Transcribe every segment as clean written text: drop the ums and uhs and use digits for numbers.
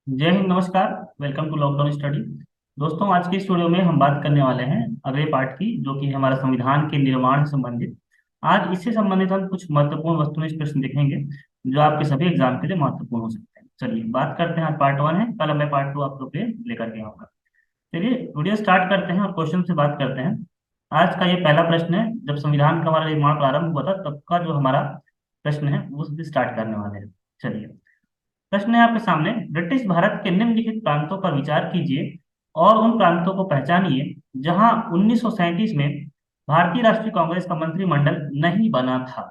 जय हिंद, नमस्कार। Welcome to lockdown study. दोस्तों, आज के इस वीडियो में हम बात करने वाले हैं अगले पार्ट की, जो कि हमारा संविधान के निर्माण से संबंधित। आज इससे संबंधित हम कुछ महत्वपूर्ण वस्तुनिष्ठ प्रश्न देखेंगे जो आपके सभी एग्जाम के लिए महत्वपूर्ण हो सकते हैं। चलिए बात करते हैं। आज पार्ट वन है, कल मैं पार्ट टू आप लोग के लिए लेकर के आऊंगा। चलिए वीडियो स्टार्ट करते हैं और क्वेश्चन से बात करते हैं। आज का ये पहला प्रश्न है। जब संविधान का हमारा निर्माण प्रारंभ हुआ था तब का जो हमारा प्रश्न है वो स्टार्ट करने वाले हैं। चलिए, प्रश्न है आपके सामने। ब्रिटिश भारत के निम्नलिखित प्रांतों पर विचार कीजिए और उन प्रांतों को पहचानिए जहां 1937 में भारतीय राष्ट्रीय कांग्रेस का मंत्रिमंडल नहीं बना था।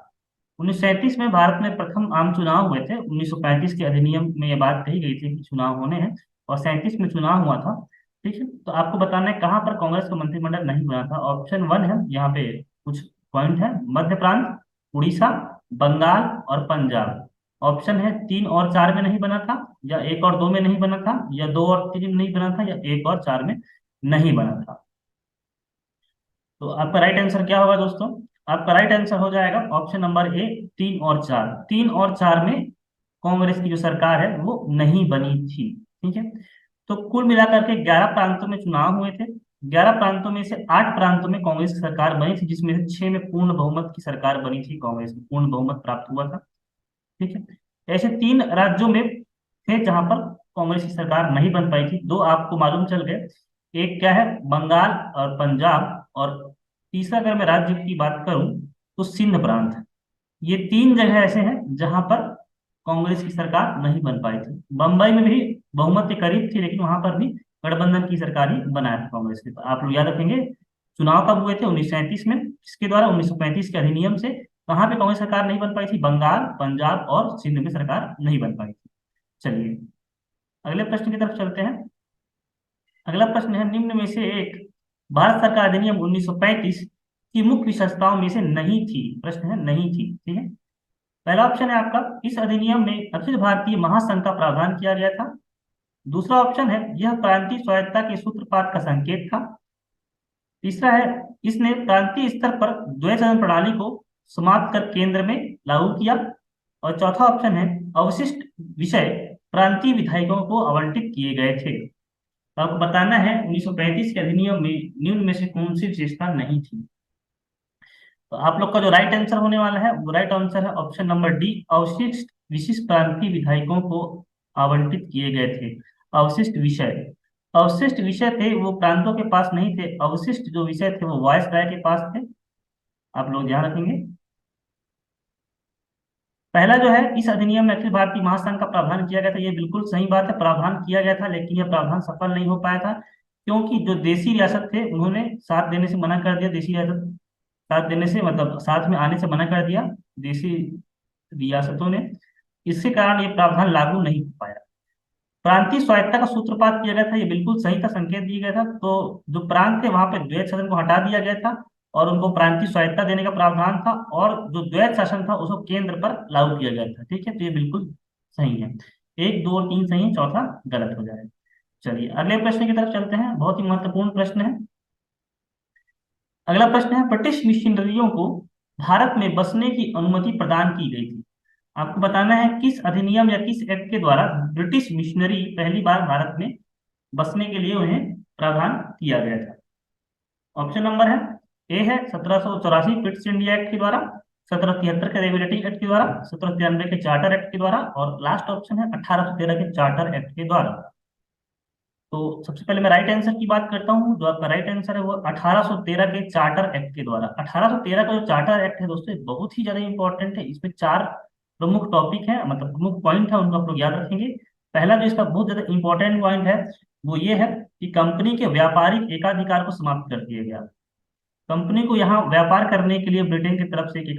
1937 में भारत में प्रथम आम चुनाव हुए थे। 1935 के अधिनियम में ये बात कही गई थी कि चुनाव होने हैं, और 37 में चुनाव हुआ था। ठीक है, तो आपको बताना है कहाँ पर कांग्रेस का मंत्रिमंडल नहीं बना था। ऑप्शन वन है, यहाँ पे कुछ पॉइंट है। मध्य प्रांत, उड़ीसा, बंगाल और पंजाब। ऑप्शन है तीन और चार में नहीं बना था, या एक और दो में नहीं बना था, या दो और तीन में नहीं बना था, या एक और चार में नहीं बना था। तो आपका राइट आंसर क्या होगा दोस्तों? आपका राइट आंसर हो जाएगा ऑप्शन नंबर ए, तीन और चार। तीन और चार में कांग्रेस की जो सरकार है वो नहीं बनी थी। ठीक है, तो कुल मिलाकर के 11 प्रांतों में चुनाव हुए थे। 11 प्रांतों में से 8 प्रांतों में कांग्रेस की सरकार बनी थी, जिसमें से 6 में पूर्ण बहुमत की सरकार बनी थी। कांग्रेस को पूर्ण बहुमत प्राप्त हुआ था। ठीक है, ऐसे 3 राज्यों में थे जहां पर कांग्रेस की सरकार नहीं बन पाई थी। दो आपको मालूम चल गए, एक क्या है, बंगाल और पंजाब। और तीसरा अगर मैं राज्य की बात करूं तो सिंध प्रांत है। ये 3 जगह ऐसे हैं जहां पर कांग्रेस की सरकार नहीं बन पाई थी। बम्बई में भी बहुमत के करीब थी, लेकिन वहां पर भी गठबंधन की सरकार ही बनाया था कांग्रेस के। तो आप लोग याद रखेंगे, चुनाव कब हुए थे? 1937 में। किसके द्वारा? 1935 के अधिनियम से। कहाँ पे कांग्रेस सरकार नहीं बन पाई थी? बंगाल, पंजाब और सिंध में सरकार नहीं बन पाई थी। चलिए अगले प्रश्न की तरफ चलते हैं। अगला प्रश्न है, निम्न में से एक भारत सरकार अधिनियम 1935 की मुख्य विशेषताओं में से नहीं थी। प्रश्न है नहीं थी। ठीक है, पहला ऑप्शन है आपका, इस अधिनियम में अखिल भारतीय महासंघ का प्रावधान किया गया था। दूसरा ऑप्शन है, यह प्रांतीय स्वायत्तता के सूत्रपात का संकेत था। तीसरा है, इसने प्रांतीय स्तर पर द्वैत सदन प्रणाली को समाप्त कर केंद्र में लागू किया। और चौथा ऑप्शन है, अवशिष्ट विषय प्रांतीय विधायकों को आवंटित किए गए थे। तो आपको बताना है 1935 के अधिनियम में निम्न में से कौन सी विशेषता नहीं थी। तो आप लोग का जो राइट आंसर होने वाला है वो राइट आंसर है ऑप्शन नंबर डी, अवशिष्ट विशिष्ट प्रांतीय विधायकों को आवंटित किए गए थे। अवशिष्ट विषय, अवशिष्ट विषय थे वो प्रांतों के पास नहीं थे। अवशिष्ट जो विषय थे वो वायसराय के पास थे। आप लोग ध्यान रखेंगे। पहला जो है, इस अधिनियम में अखिल भारतीय महासंघ का प्रावधान किया गया था। ये बिल्कुल सही बात है, प्रावधान किया गया था, लेकिन यह प्रावधान सफल नहीं हो पाया था, क्योंकि जो देसी रियासत थे उन्होंने साथ देने से मना कर दिया। देसी रियासत साथ देने से मतलब साथ में आने से मना कर दिया देसी रियासतों ने। इसके कारण ये प्रावधान लागू नहीं हो पाया। प्रांतीय स्वायत्तता का सूत्रपात किया गया था, ये बिल्कुल सही था, संकेत दिया गया था। तो जो प्रांत थे वहां पे द्वैत शासन को हटा दिया गया था और उनको प्रांतीय स्वायत्तता देने का प्रावधान था, और जो द्वैत शासन था उसको केंद्र पर लागू किया गया था। ठीक है, तो ये बिल्कुल सही है। एक, दो और तीन सही है, चौथा गलत हो जाएगा। चलिए अगले प्रश्न की तरफ चलते हैं। बहुत ही महत्वपूर्ण प्रश्न है। अगला प्रश्न है, ब्रिटिश मिशनरियों को भारत में बसने की अनुमति प्रदान की गई थी। आपको बताना है किस अधिनियम या किस एक्ट के द्वारा ब्रिटिश मिशनरी पहली बार भारत में बसने के लिए उन्हें प्रावधान किया गया था। ऑप्शन नंबर है, ए है 1784 ब्रिटिश इंडिया एक्ट के द्वारा, 1773 के रेगुलेटिंग एक्ट के द्वारा, 1793 के चार्टर एक्ट के द्वारा, और लास्ट ऑप्शन है 1813 के चार्टर एक्ट के द्वारा। तो सबसे पहले मैं राइट आंसर की बात करता हूँ। जो आपका राइट आंसर है वो 1813 के चार्टर एक्ट के द्वारा। 1813 का जो चार्टर एक्ट है दोस्तों, ये बहुत ही ज्यादा इंपॉर्टेंट है। इसमें 4 प्रमुख टॉपिक है, मतलब प्रमुख पॉइंट है, उनको आप लोग याद रखेंगे। पहला जो इसका बहुत ज्यादा इंपॉर्टेंट पॉइंट है वो ये है कि कंपनी के व्यापारिक एकाधिकार को समाप्त कर दिया गया। कंपनी को यहाँ व्यापार करने के लिए ब्रिटेन की तरफ से एक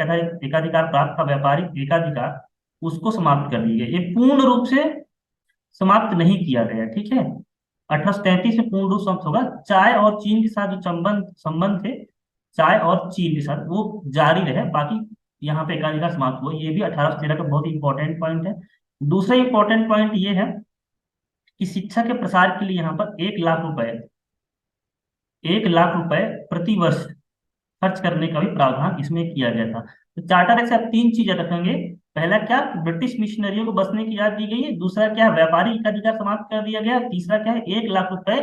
एकाधिकार प्राप्त था, व्यापारिक एकाधिकार, उसको समाप्त कर दिया गया। ये पूर्ण रूप से समाप्त नहीं किया गया। ठीक है, 1833 में पूर्ण रूप समाप्त होगा। चाय और चीन के साथ जो संबंध संबंध थे, चाय और चीन के साथ, वो जारी रहे। बाकी यहाँ पे एकाधिकार समाप्त हुआ। ये भी 1813 का बहुत इंपॉर्टेंट पॉइंट है। दूसरा इंपॉर्टेंट पॉइंट ये है कि शिक्षा के प्रसार के लिए यहाँ पर 1 लाख रुपए, 1 लाख रुपए प्रति वर्ष खर्च करने का भी प्रावधान इसमें किया गया था। तो चार्टर एक्ट से आप 3 चीजें रखेंगे। पहला क्या, ब्रिटिश मिशनरियों को बसने की इजाजत दी गई है। दूसरा क्या है, व्यापारी का अधिकार समाप्त कर दिया गया। तीसरा क्या है, 1 लाख रुपए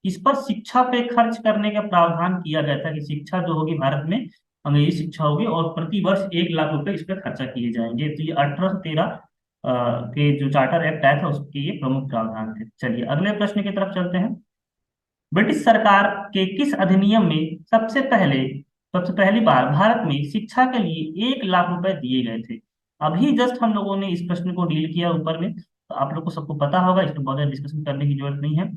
इस पर शिक्षा पे खर्च करने का प्रावधान किया गया था कि शिक्षा जो होगी भारत में अंग्रेजी शिक्षा होगी और प्रति वर्ष 1 लाख रुपए इस पर खर्चा किए जाएंगे। तो ये 1813 के जो चार्टर एक्ट आया था उसके ये प्रमुख प्रावधान थे। चलिए अगले प्रश्न की तरफ चलते हैं। ब्रिटिश सरकार के किस अधिनियम में सबसे पहली बार भारत में शिक्षा के लिए 1 लाख रुपए दिए गए थे। अभी जस्ट हम लोगों ने इस प्रश्न को डील किया ऊपर में, तो आप लोग को सबको पता होगा, इस पर बहुत ज्यादा डिस्कशन करने की जरूरत नहीं है।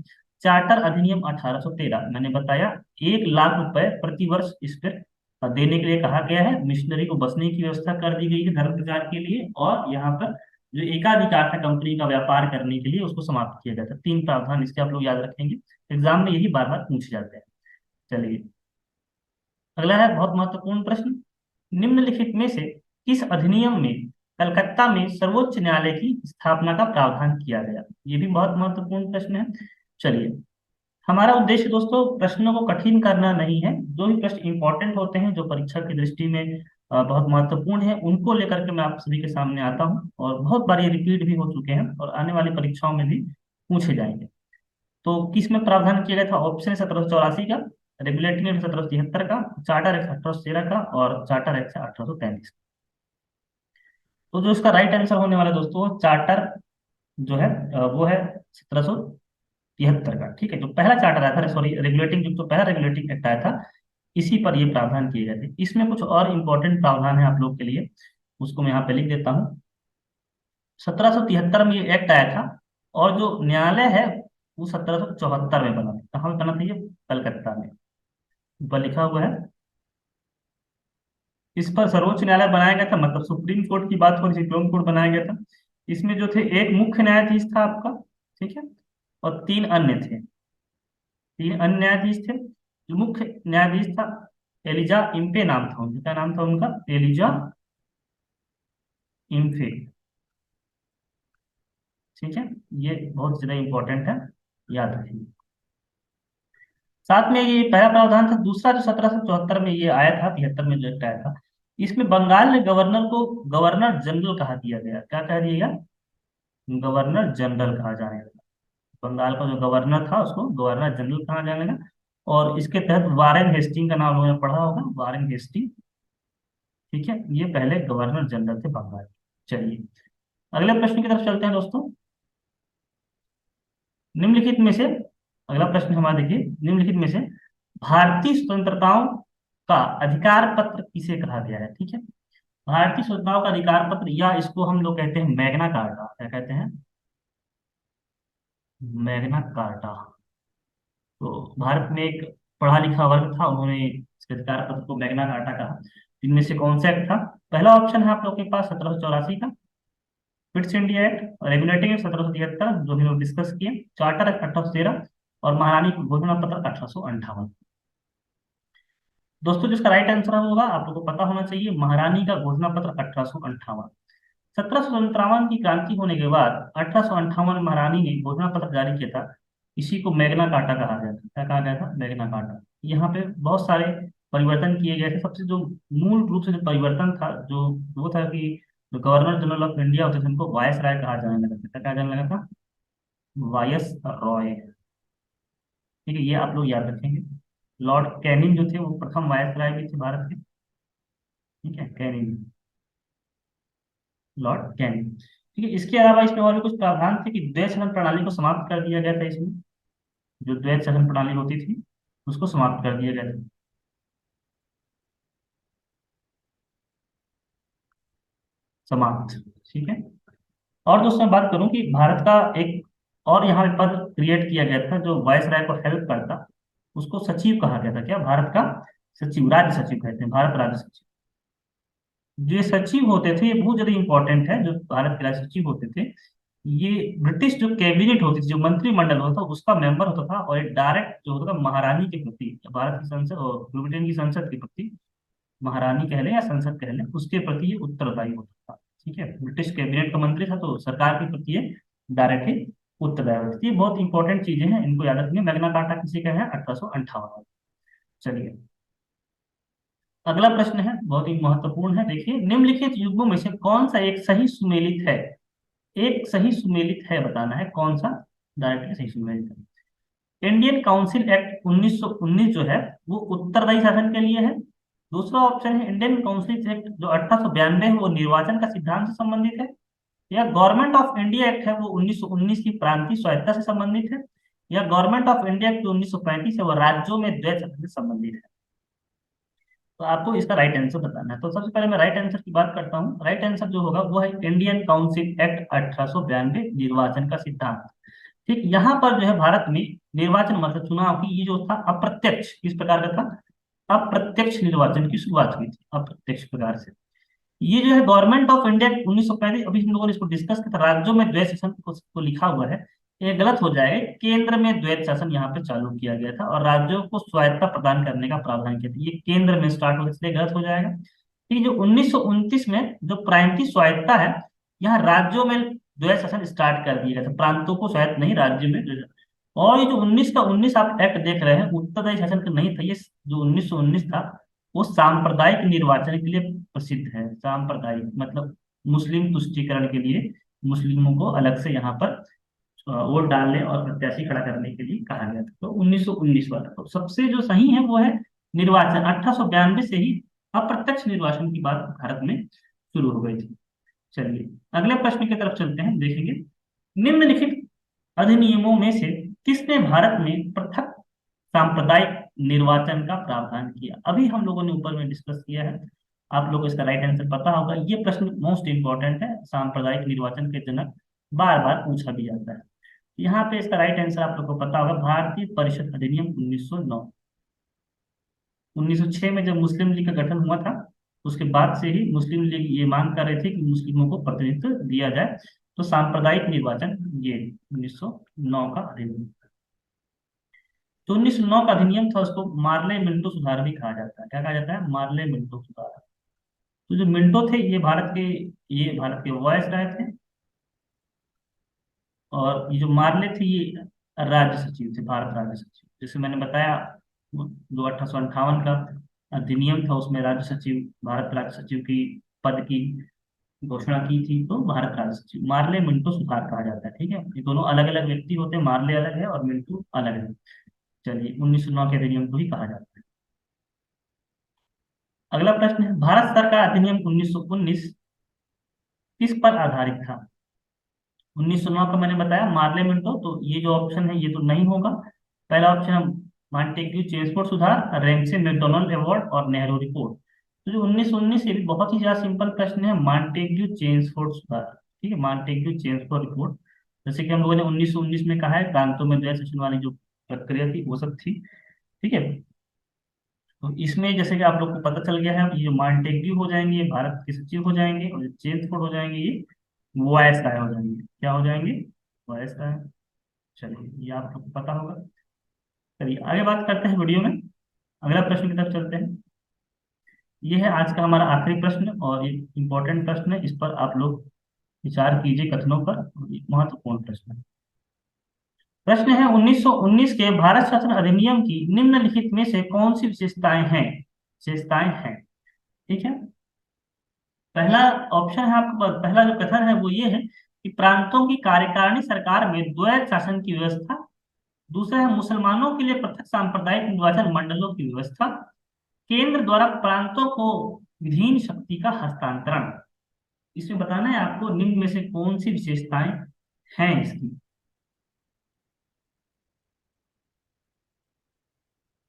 चार्टर अधिनियम 1813 मैंने बताया, 1 लाख रुपए प्रति वर्ष इस पर देने के लिए कहा गया है। मिशनरी को बसने की व्यवस्था कर दी गई है धर्म प्रचार के लिए, और यहाँ पर जो एकाधिकार था कंपनी का व्यापार करने के लिए उसको समाप्त किया गया था। 3 प्रावधान इसके आप लोग याद रखेंगे, एग्जाम में यही बार बार पूछे जाते हैं। चलिए अगला है बहुत महत्वपूर्ण प्रश्न। निम्नलिखित में से किस अधिनियम में कलकत्ता में सर्वोच्च न्यायालय की स्थापना का प्रावधान किया गया? ये भी बहुत महत्वपूर्ण प्रश्न है। चलिए, हमारा उद्देश्य दोस्तों प्रश्नों को कठिन करना नहीं है। जो भी प्रश्न इंपॉर्टेंट होते हैं, जो परीक्षा की दृष्टि में बहुत महत्वपूर्ण है, उनको लेकर के मैं आप सभी के सामने आता हूँ, और बहुत बार ये रिपीट भी हो चुके हैं और आने वाली परीक्षाओं में भी पूछे जाएंगे। तो किस में प्रावधान किया गया था? ऑप्शन है 1784 का, रेगुलेटिंग एक्ट 1773 का, चार्टर एक्ट 1813 का, और चार्टर एक्ट 1833। तो जो इसका राइट आंसर होने वाला है दोस्तों, चार्टर जो है वो है 1773 का। ठीक है, जो पहला चार्टर आया था, सॉरी रेगुलेटिंग, जो पहला रेगुलेटिंग एक्ट आया था, इसी पर ये प्रावधान किए गए थे। इसमें कुछ और इंपॉर्टेंट प्रावधान है आप लोग के लिए, उसको मैं यहाँ पे लिख देता हूँ। 1773 में ये एक्ट आया था, और जो न्यायालय है वो 1774 में बना था। कहाँ में बना था ये? कलकत्ता में। ऊपर लिखा हुआ है। इस पर सर्वोच्च न्यायालय बनाया गया था, मतलब सुप्रीम कोर्ट की बात हो रही थी, सुप्रीम कोर्ट बनाया गया था। इसमें जो थे, एक मुख्य न्यायाधीश था आपका, ठीक है, और 3 अन्य थे। 3 अन्य न्यायाधीश थे। जो मुख्य न्यायाधीश था, एलिजा इम्पे नाम था उनका। क्या नाम था उनका? एलिजा इम्फे। ठीक है, ये बहुत ज्यादा इंपॉर्टेंट है, याद रखिए। साथ में ये पहला प्रावधान था। दूसरा जो 1774 में ये आया था, 73 में जो एक्ट आया था, इसमें बंगाल के गवर्नर को गवर्नर जनरल कहा दिया गया। क्या कह दिया गया? गवर्नर जनरल कहा जाने लगा। बंगाल का जो गवर्नर था उसको गवर्नर जनरल कहा जाने लगा। और इसके तहत वारेन हेस्टिंग का नाम उन्होंने पढ़ा होगा, वारेन हेस्टिंग। ठीक है, ये पहले गवर्नर जनरल थे बंगाल के। चलिए अगले प्रश्न की तरफ चलते हैं दोस्तों। निम्नलिखित में से, अगला प्रश्न हमारा देखिए, निम्नलिखित में से भारतीय स्वतंत्रताओं का अधिकार पत्र किसे कहा गया है? ठीक है, भारतीय स्वतंत्रताओं का अधिकार पत्र, या इसको हम लोग कहते हैं मैग्ना कार्टा। क्या कहते हैं? Magna carta. तो भारत में एक पढ़ा लिखा वर्ग था, उन्होंने इसके अधिकार पत्र को मैग्ना कार्टा कहा। इनमें से कौन सा एक्ट था? पहला ऑप्शन है आप लोग के पास 1784 का, fits India act, regulating act 1773 जो भी लोग डिस्कस किए, चार्टर एक्ट 1813, और महारानी घोषणा पत्र 1858। दोस्तों जिसका राइट आंसर होगा, आप लोगों को पता होना चाहिए, महारानी का घोषणा पत्र 1858। 1757 की क्रांति होने के बाद 1858 में महारानी ने घोषणा पत्र जारी किया था। इसी को मैग्ना कार्टा कहा गया था। क्या कहा गया था? Magna carta. यहाँ पे बहुत सारे परिवर्तन किए गए थे। सबसे जो मूल रूप से जो परिवर्तन था, जो वो था कि जो गवर्नर जनरल ऑफ इंडिया होते थे उनको वायस राय कहा जाने लगा था। क्या कहा जाने लगा था? वायस रॉय। ठीक है, ये आप लोग याद रखेंगे। लॉर्ड कैनिंग जो थे वो प्रथम वायस राय भी थे भारत के। ठीक है, कैनिंग, लॉर्ड कैनिंग। ठीक है, इसके अलावा इसमें और भी कुछ प्रावधान थे कि द्वैत सदन प्रणाली को समाप्त कर दिया गया था। इसमें जो द्वैत सदन प्रणाली होती थी उसको समाप्त कर दिया गया था। समाप्त। ठीक है, और दोस्तों मैं बात करूं कि भारत का एक और यहाँ पे पद क्रिएट किया गया था जो वायस राय को हेल्प करता, उसको सचिव कहा गया था। क्या? भारत का सचिव, राज्य सचिव कहते हैं, भारत राज्य सचिव। जो ये सचिव होते थे ये बहुत ज्यादा इंपॉर्टेंट है। जो भारत के राज्य सचिव होते थे, ये ब्रिटिश जो कैबिनेट होती थी, जो मंत्रिमंडल होता था, उसका मेंबर होता था, और ये डायरेक्ट जो होता था महारानी के प्रति, भारत की संसद और ब्रिटेन की संसद के प्रति, महारानी कह लें या संसद कह लें, उसके प्रति ये उत्तरदायी होता था। ठीक है, ब्रिटिश कैबिनेट का मंत्री था तो सरकार के प्रति ये डायरेक्टली उत्तरदायी होती थी। ये बहुत इंपॉर्टेंट चीजें हैं, इनको याद रखिए। मैग्ना कार्टा किसी का है? 1858। चलिए अगला प्रश्न है, बहुत ही महत्वपूर्ण है। देखिए, निम्नलिखित युग्मों में से कौन सा एक सही सुमेलित है? एक सही सुमेलित है बताना है, कौन सा डायरेक्टली सही सुमेलित है। इंडियन काउंसिल एक्ट 1919 जो है वो उत्तरदायी शासन के लिए है। दूसरा ऑप्शन है इंडियन काउंसिल एक्ट जो 1892 है वो निर्वाचन का सिद्धांत से संबंधित है। या गवर्नमेंट ऑफ इंडिया एक्ट है वो 1919 की प्रांतीय स्वायत्तता से संबंधित है। या गवर्नमेंट ऑफ इंडिया एक्ट जो 1935 है वो राज्यों में द्वैत शासन से संबंधित है। तो आपको इसका राइट आंसर बताना है। तो सबसे पहले मैं राइट आंसर की बात करता हूँ। राइट आंसर जो होगा वो है इंडियन काउंसिल एक्ट 1892, निर्वाचन का सिद्धांत। ठीक, यहाँ पर जो है भारत में निर्वाचन मतलब चुनाव की ये जो था अप्रत्यक्ष, किस प्रकार का था, अप्रत्यक्ष निर्वाचन की शुरुआत हुई थी अप्रत्यक्ष प्रकार से। ये जो है गवर्नमेंट ऑफ इंडिया 1935, अभी हम लोगों ने इसको डिस्कस किया था, राज्यों में द्वैत शासन को लिखा हुआ है, ये गलत हो जाएगा। केंद्र में द्वैत शासन यहाँ पे चालू किया गया था और राज्यों को स्वायत्तता प्रदान करने का प्रावधान किया था। ये केंद्र में स्टार्ट हुआ, इसलिए गलत हो जाएगा। ठीक है, जो 1929 में जो प्रांतीय स्वायत्तता है, यहाँ राज्यों में द्वैत शासन स्टार्ट कर दिया गया था, प्रांतों को स्वायत्त नहीं, राज्य में और ये जो 19 का 19 आप एक्ट देख रहे हैं, उत्तरदायी शासन का नहीं था ये। जो 1919 था वो सांप्रदायिक निर्वाचन के लिए प्रसिद्ध है। सांप्रदायिक मतलब मुस्लिम तुष्टीकरण के लिए, मुस्लिमों को अलग से यहाँ पर वोट डालने और प्रत्याशी खड़ा करने के लिए कहा गया था। तो 1919 वाला तो सबसे जो सही है वो है निर्वाचन। 1892 से ही अप्रत्यक्ष निर्वाचन की बात भारत में शुरू हो गई थी। चलिए अगले प्रश्न की तरफ चलते हैं, देखेंगे निम्नलिखित अधिनियमों में से किसने भारत में पृथक सांप्रदायिक निर्वाचन का प्रावधान किया? अभी हम लोगों ने ऊपर में डिस्कस किया है, आप लोगों को इसका राइट आंसर पता होगा। ये प्रश्न मोस्ट इंपॉर्टेंट है, सांप्रदायिक निर्वाचन के जनक बार बार पूछा भी जाता है। यहाँ पे इसका राइट आंसर आप लोग को पता होगा, भारतीय परिषद अधिनियम 1909। 1906 में जब मुस्लिम लीग का गठन हुआ था, उसके बाद से ही मुस्लिम लीग ये मांग कर रहे थे कि मुस्लिमों को प्रतिनिधित्व दिया जाए। तो सांप्रदायिक निर्वाचन ये 1909 का अधिनियम। तो 1909 का अधिनियम था, उसको मार्ले मिंटो सुधार भी कहा जाता है। क्या कहा जाता है? मार्ले मिंटो सुधार। तो जो मिंटो थे ये भारत के वॉयस राय थे। और ये जो मार्ले थे ये राज्य सचिव थे, भारत राज्य सचिव। जैसे मैंने बताया, जो 1858 का अधिनियम था उसमें राज्य सचिव, भारत राज्य सचिव की पद की घोषणा की थी। तो भारत राज्य सचिव मार्ले मिंटो सुधार कहा जाता है। ठीक है, ये दोनों अलग अलग व्यक्ति होते हैं, मार्ले अलग है और मिंटो अलग है। चलिए 1909 के अधिनियम को ही कहा जाता है। अगला प्रश्न है, भारत सरकार अधिनियम 1919 किस पर आधारित था? 1909 का मैंने बताया मार्ले मिंटो, तो ये जो ऑप्शन है ये तो नहीं होगा। पहला ऑप्शन है मॉन्टेग्यू चेम्सफोर्ड सुधार, रैमसे मैकडॉनल्ड अवार्ड और नेहरू रिपोर्ट। तो जो 1919 ये भी बहुत ही ज्यादा सिंपल प्रश्न है, मॉन्टेग्यू चेम्सफोर्ड सुधार। ठीक है, मॉन्टेग्यू चेम्सफोर्ड रिपोर्ट। जैसे कि हम लोगों ने 1919 में कहा है, प्रांतों में द्वैत शासन वाली जो प्रक्रिया थी वो सब थी। ठीक है, तो इसमें जैसे कि आप लोग को पता चल गया है, ये जो मॉन्टेग्यू हो जाएंगे ये भारत के सचिव हो जाएंगे, और जो चेम्सफोर्ड हो जाएंगे ये वायसराय हो जाएंगे। क्या हो जाएंगे? वायसराय। चलिए ये आप लोग को पता होगा। चलिए आगे बात करते हैं वीडियो में, अगला प्रश्न की तरफ चलते हैं। ये है आज का हमारा आखिरी प्रश्न और ये इंपॉर्टेंट प्रश्न है, इस पर आप लोग विचार कीजिए कथनों पर, ये महत्वपूर्ण प्रश्न है। प्रश्न है 1919 के भारत शासन अधिनियम की निम्नलिखित में से कौन सी विशेषताएं हैं? विशेषताएं हैं। ठीक है, पहला ऑप्शन है आपके पास, पहला जो कथन है वो ये है कि प्रांतों की कार्यकारिणी सरकार में द्वैत शासन की व्यवस्था। दूसरा है मुसलमानों के लिए पृथक सांप्रदायिक निर्वाचन मंडलों की व्यवस्था। केंद्र द्वारा प्रांतों को विधीन शक्ति का हस्तांतरण। इसमें बताना है आपको निम्न में से कौन सी विशेषताएं हैं इसकी।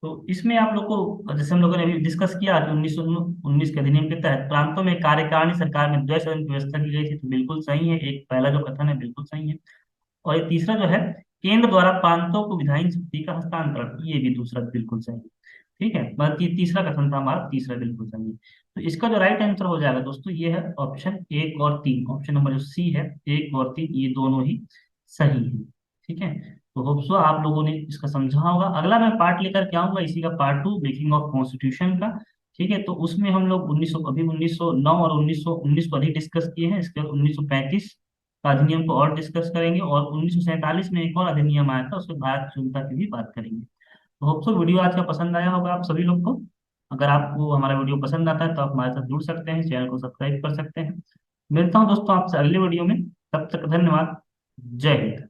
तो इसमें आप लोग को, जैसे हम लोगों ने अभी डिस्कस किया कि 1919 के अधिनियम के तहत प्रांतों में कार्यकारिणी सरकार में द्वैत शासन की व्यवस्था की गई थी, तो बिल्कुल सही है। एक पहला जो कथन है बिल्कुल सही है। और ये तीसरा जो है, केंद्र द्वारा प्रांतों को विधायी शक्ति का हस्तांतरण, ये भी दूसरा बिल्कुल सही है। ठीक है, बल्कि तीसरा कथन था हमारा, तीसरा बिल्कुल सही है। तो इसका जो राइट आंसर हो जाएगा दोस्तों ये है ऑप्शन 1 और 3। ऑप्शन नंबर जो सी है, 1 और 3 ये दोनों ही सही है। ठीक है, तो होप सो आप लोगों ने इसका समझा होगा। अगला मैं पार्ट लेकर के आऊंगा इसी का, पार्ट 2 मेकिंग ऑफ कॉन्स्टिट्यूशन का। ठीक है, तो उसमें हम लोग 1900 अभी 1909 और 1919 को अधिक डिस्कस किए हैं। इसके बाद 1935 का अधिनियम को और डिस्कस करेंगे, और 1947 में एक और अधिनियम आया था, उसमें भारत की जनता की भी बात करेंगे। तो होप सो वीडियो आज का पसंद आया होगा आप सभी लोग को। अगर आपको हमारा वीडियो पसंद आता है तो आप हमारे साथ जुड़ सकते हैं, चैनल को सब्सक्राइब कर सकते हैं। मिलता हूँ दोस्तों आपसे अगले वीडियो में, तब तक धन्यवाद। जय हिंद।